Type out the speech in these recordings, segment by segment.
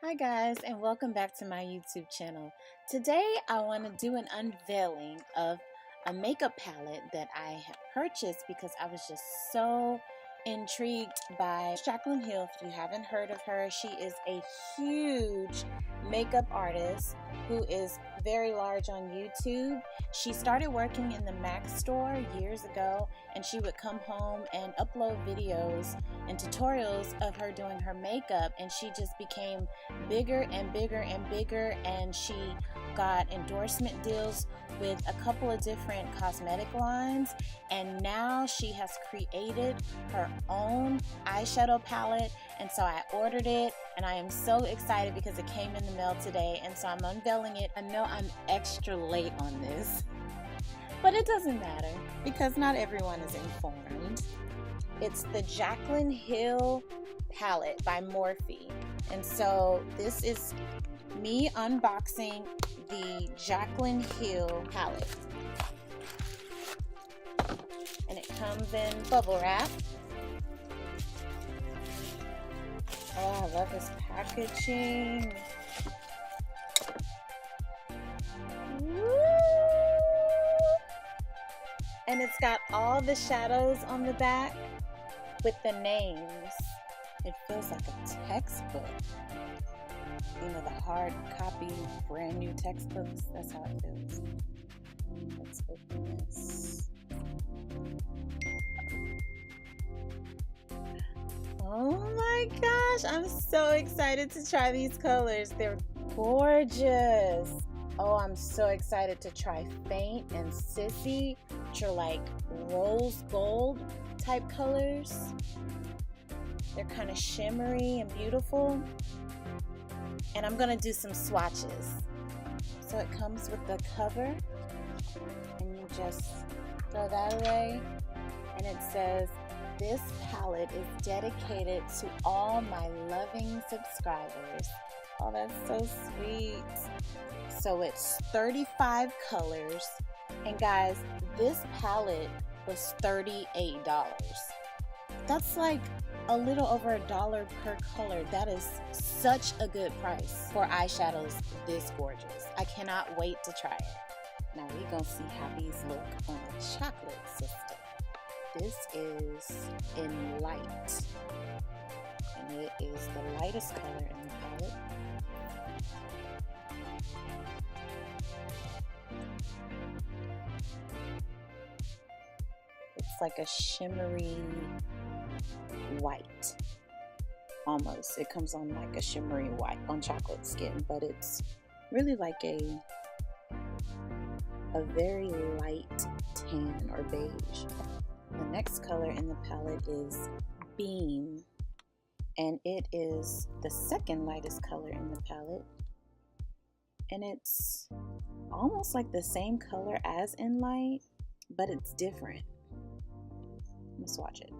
Hi guys, and welcome back to my YouTube channel. Today I want to do an unveiling of a makeup palette that I have purchased because I was just so intrigued by Jaclyn Hill. If you haven't heard of her, she is a huge makeup artist who is very large on YouTube. She started working in the Mac store years ago, and she would come home and upload videos and tutorials of her doing her makeup, and she just became bigger and bigger and bigger, and she got endorsement deals with a couple of different cosmetic lines, and now she has created her own eyeshadow palette. And so I ordered it, and I am so excited because it came in the mail today, and so I'm unveiling it. I know I'm extra late on this, but it doesn't matter because not everyone is informed. It's the Jaclyn Hill palette by Morphe, and so this is me unboxing the Jaclyn Hill palette, and it comes in bubble wrap. Oh, I love this packaging. Woo! And it's got all the shadows on the back with the names. It feels like a textbook. You know, the hard copy, brand new textbooks. That's how it feels. Let's open this. Oh my gosh, I'm so excited to try these colors. They're gorgeous. Oh, I'm so excited to try Faint and Sissy, which are like rose gold type colors. They're kind of shimmery and beautiful. And I'm gonna do some swatches. So it comes with the cover, and you just throw that away, and it says, "This palette is dedicated to all my loving subscribers." Oh, that's so sweet. So it's 35 colors, and guys, this palette was $38. That's like a little over $1 per color. That is such a good price for eyeshadows this gorgeous. I cannot wait to try it. Now we're gonna see how these look on the chocolate system. This is in light, and it is the lightest color in the palette. It's like a shimmery white, almost. It comes on like a shimmery white on chocolate skin, but it's really like a very light tan or beige. The next color in the palette is Beam, and it is the second lightest color in the palette, and it's almost like the same color as in light, but it's different. I'm gonna swatch it.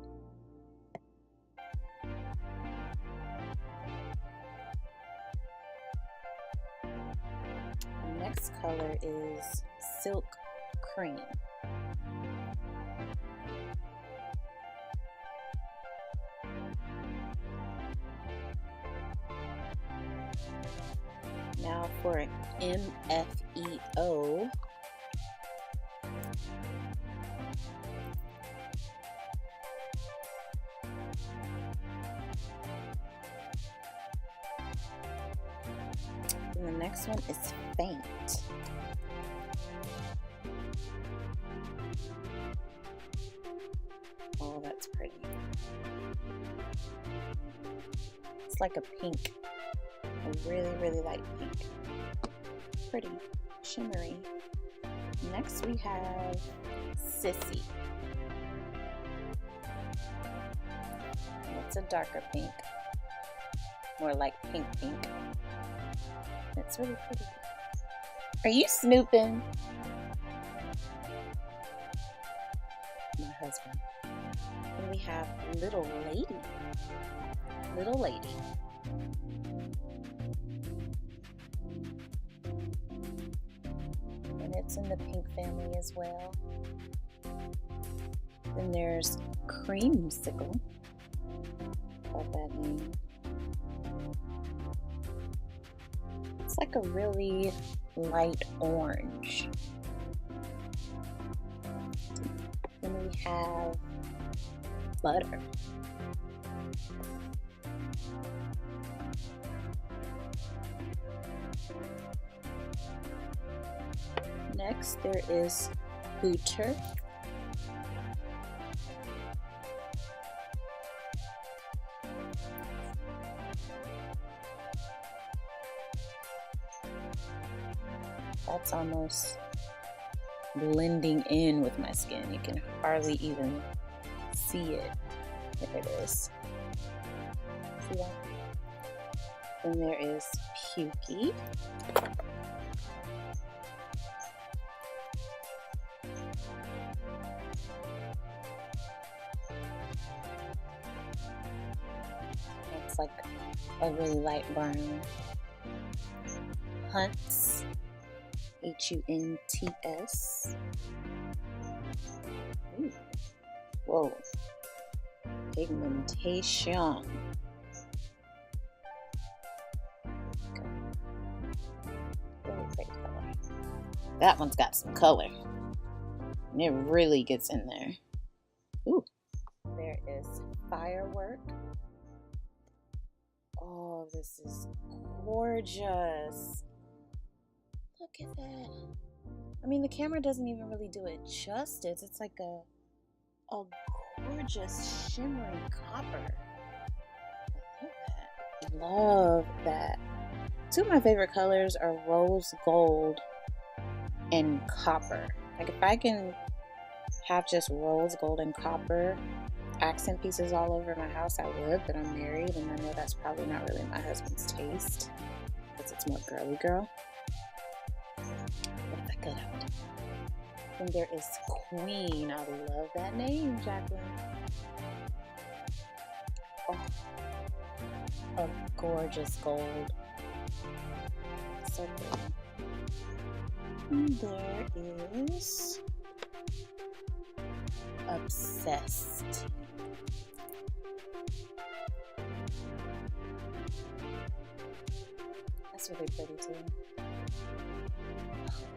The next color is Silk Cream. Now for MFEO. And the next one is Faint. Oh, that's pretty. It's like a pink. A really light pink. Pretty, shimmery. Next we have Sissy. It's a darker pink. More like pink. It's really pretty. Are you snooping? My husband. And we have Little Lady. Little Lady. And it's in the pink family as well. Then there's Creamsicle. Love that name. It's like a really light orange. Then we have butter. Next, there is Hooter. That's almost blending in with my skin. You can hardly even see it. There it is. See that? Then there is Pukey. It's like a really light brown. Hunts. Hunts. Ooh. Whoa. Pigmentation. Okay. Really pretty color. That one's got some color. And it really gets in there. Ooh. There is Firework. Oh, this is gorgeous. Look at that. I mean, the camera doesn't even really do it justice. It's like a gorgeous shimmery copper. Look at that. Love that. Two of my favorite colors are rose gold and copper. Like if I can have just rose gold and copper accent pieces all over my house, I would, but I'm married and I know that's probably not really my husband's taste because it's more girly girl. What's that good out? And there is Queen. I love that name, Jaclyn. Oh, a gorgeous gold. So pretty. And there is Obsessed. That's really pretty too.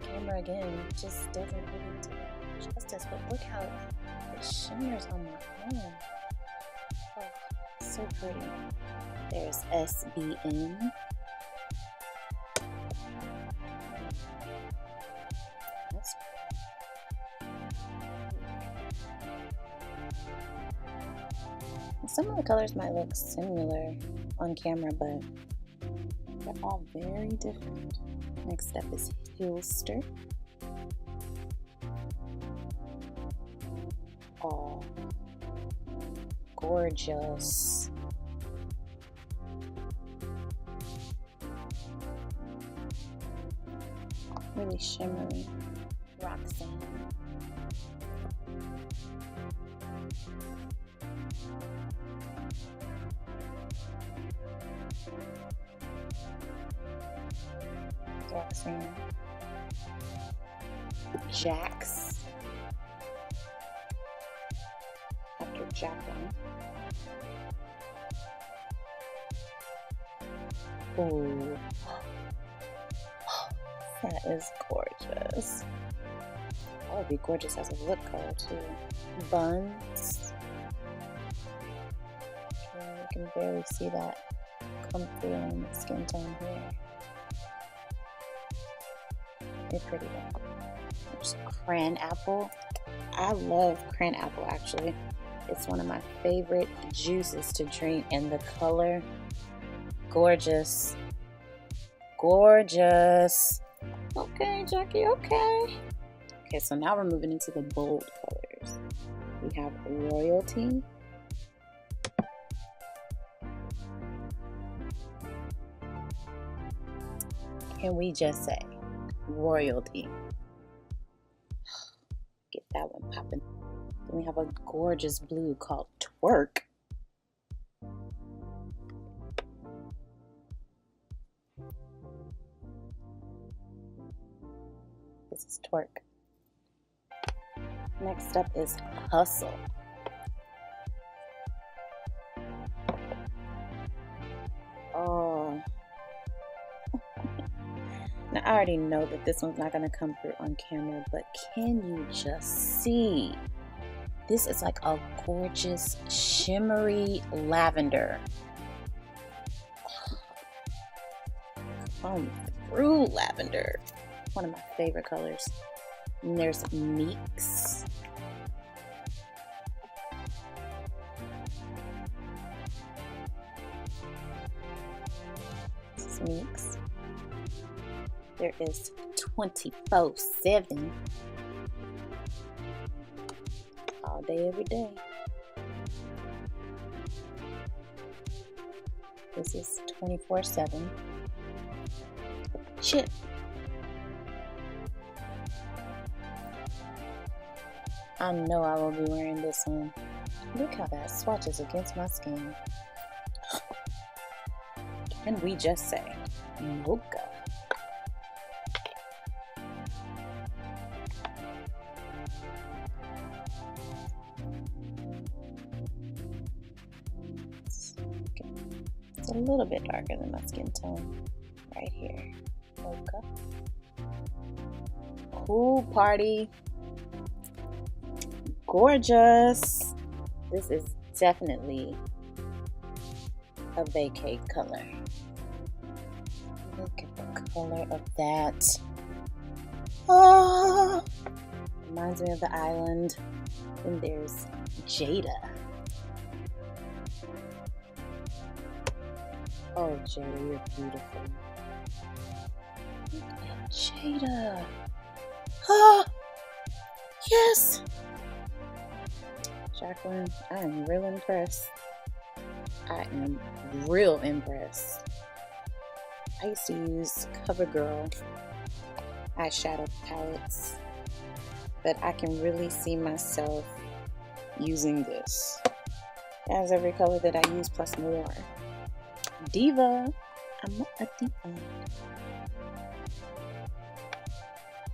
Camera again just doesn't really do it justice, but look how it shimmers on my arm. Oh, so pretty. There's SBN. That's some of the colors might look similar on camera, but they're all very different. Next up is Hillster. Oh, gorgeous. Really shimmery. Roxanne. Roxanne. Jax. After Jaclyn. Ooh. That is gorgeous. That would be gorgeous as a lip color too. Buns. Okay, you can barely see that come through on the skin tone here. They're pretty though. There's cran apple. I love cran apple actually. It's one of my favorite juices to drink, and the color, gorgeous. Gorgeous. Okay, Jackie, okay. Okay, so now we're moving into the bold colors. We have Royalty. Can we just say Royalty? Get that one popping. Then we have a gorgeous blue called Twerk. This is Twerk. Next up is Hustle. Oh. Now, I already know that this one's not going to come through on camera, but can you just see? This is like a gorgeous shimmery lavender. Through lavender. One of my favorite colors. And there's Meeks. This is Meeks. There is 24/7. All day, every day. This is 24/7. Chip. I know I will be wearing this one. Look how that swatches against my skin. Can we just say mocha? It's a little bit darker than my skin tone right here. Mocha. Cool party. Gorgeous. This is definitely a vacay color. Look at the color of that. Oh, reminds me of the island. And there's Jada. Oh, Jada, you're beautiful. Look at Jada. Oh, yes. Jaclyn, I am real impressed. I am real impressed. I used to use CoverGirl eyeshadow palettes, but I can really see myself using this. It has every color that I use plus more. Diva. I'm a diva.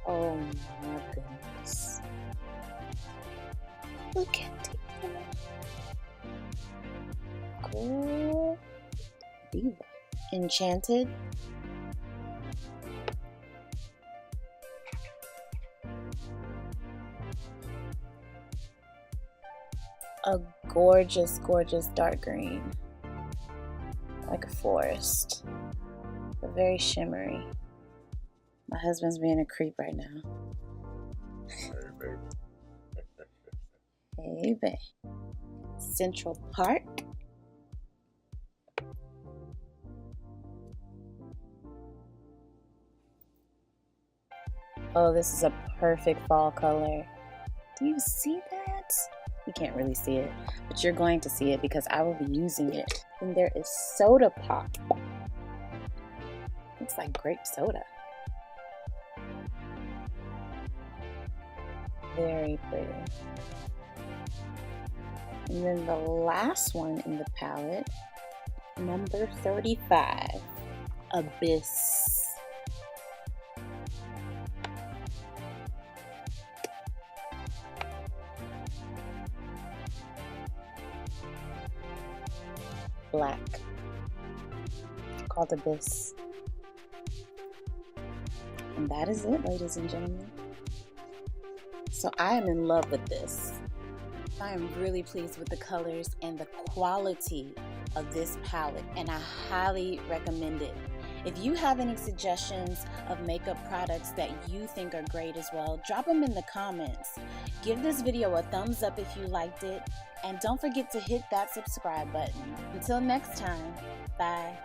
Oh my goodness. Look at Diva. Girl. Diva. Enchanted. A gorgeous, gorgeous dark green. Like a forest. But very shimmery. My husband's being a creep right now. Hey, baby. Hey, babe. Central Park. Oh, this is a perfect fall color. Do you see that? You can't really see it, but you're going to see it because I will be using it. And there is Soda Pop. Looks like grape soda. Very pretty. And then the last one in the palette, number 35, Abyss. Black, called Abyss. And that is it, ladies and gentlemen. So I am in love with this. I am really pleased with the colors and the quality of this palette, and I highly recommend it. If you have any suggestions of makeup products that you think are great as well, drop them in the comments. Give this video a thumbs up if you liked it, and don't forget to hit that subscribe button. Until next time, bye.